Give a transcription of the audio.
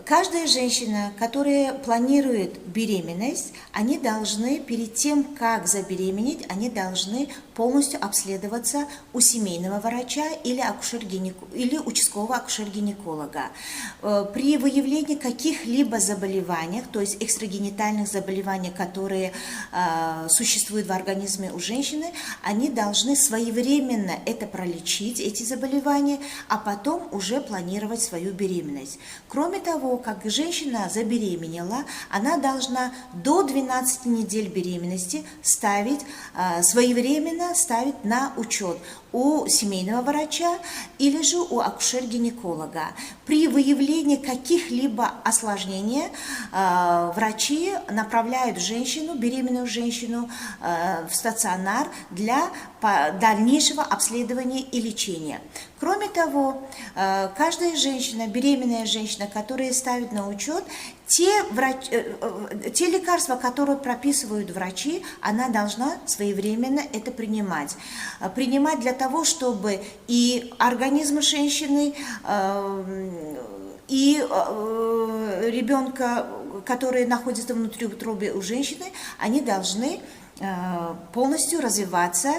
Каждая женщина, которая планирует беременность, они должны перед тем, как забеременеть, они должны полностью обследоваться у семейного врача или или участкового акушер-гинеколога. При выявлении каких-либо заболеваний, то есть экстрагенитальных заболеваний, которые существуют в организме у женщины, они должны своевременно это пролечить, эти заболевания, а потом уже планировать свою беременность. Кроме того, как женщина забеременела, она должна до 12 недель беременности своевременно ставить на учет у семейного врача или же у акушер-гинеколога. При выявлении каких-либо осложнений врачи направляют беременную женщину в стационар для дальнейшего обследования и лечения. Кроме того, каждая женщина, беременная женщина, которая ставит на учет, те лекарства, которые прописывают врачи, она должна своевременно это принимать. Принимать для того, чтобы и организм женщины, и ребенка, который находится внутри утробы у женщины, они должны полностью развиваться